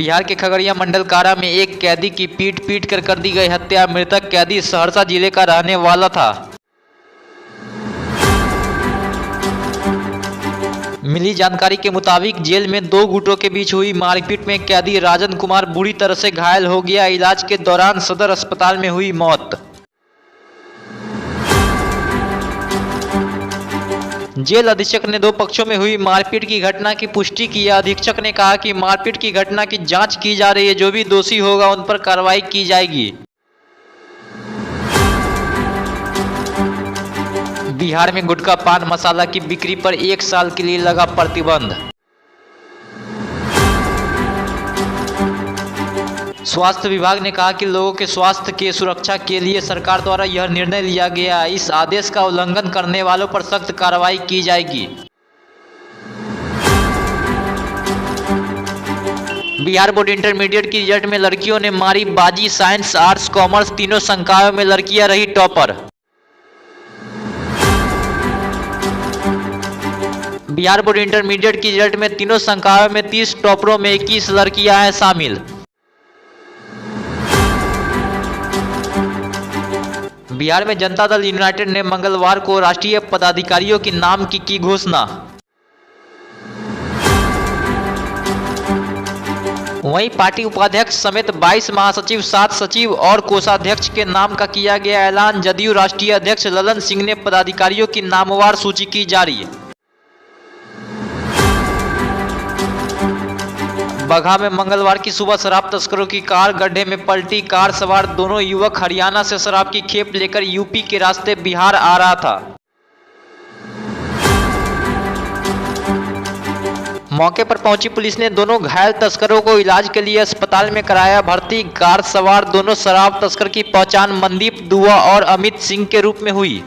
बिहार के खगड़िया मंडल कारा में एक कैदी की पीट कर दी गई हत्या। मृतक कैदी सहरसा जिले का रहने वाला था। मिली जानकारी के मुताबिक जेल में दो गुटों के बीच हुई मारपीट में कैदी राजन कुमार बुरी तरह से घायल हो गया। इलाज के दौरान सदर अस्पताल में हुई मौत। जेल अधीक्षक ने दो पक्षों में हुई मारपीट की घटना की पुष्टि की। अधीक्षक ने कहा कि मारपीट की घटना की जांच की जा रही है। जो भी दोषी होगा उन पर कार्रवाई की जाएगी। बिहार में गुटखा पान मसाला की बिक्री पर 1 साल के लिए लगा प्रतिबंध। स्वास्थ्य विभाग ने कहा कि लोगों के स्वास्थ्य की सुरक्षा के लिए सरकार द्वारा यह निर्णय लिया गया। इस आदेश का उल्लंघन करने वालों पर सख्त कार्रवाई की जाएगी। बिहार बोर्ड इंटरमीडिएट की रिजल्ट में लड़कियों ने मारी बाजी। साइंस, आर्ट्स, कॉमर्स तीनों संकायों में लड़कियां रही टॉपर। बिहार बोर्ड इंटरमीडिएट की रिजल्ट में तीनों संकायों में 30 टॉपरों में 21 लड़कियां हैं शामिल। बिहार में जनता दल यूनाइटेड ने मंगलवार को राष्ट्रीय पदाधिकारियों के नाम की घोषणा। वहीं पार्टी उपाध्यक्ष समेत 22 महासचिव, 7 सचिव और कोषाध्यक्ष के नाम का किया गया ऐलान। जदयू राष्ट्रीय अध्यक्ष ललन सिंह ने पदाधिकारियों की नामवार सूची की जारी। बगहा में मंगलवार की सुबह शराब तस्करों की कार गड्ढे में पलटी। कार सवार दोनों युवक हरियाणा से शराब की खेप लेकर यूपी के रास्ते बिहार आ रहा था। मौके पर पहुंची पुलिस ने दोनों घायल तस्करों को इलाज के लिए अस्पताल में कराया भर्ती। कार सवार दोनों शराब तस्कर की पहचान मनदीप दुआ और अमित सिंह के रूप में हुई।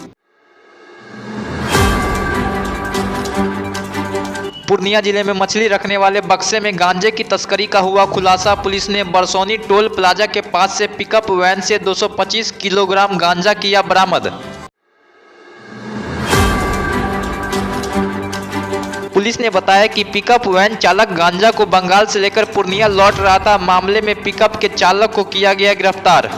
पूर्णिया जिले में मछली रखने वाले बक्से में गांजे की तस्करी का हुआ खुलासा। पुलिस ने बरसौनी टोल प्लाजा के पास से पिकअप वैन से 225 किलोग्राम गांजा किया बरामद। पुलिस ने बताया कि पिकअप वैन चालक गांजा को बंगाल से लेकर पूर्णिया लौट रहा था। मामले में पिकअप के चालक को किया गया गिरफ्तार।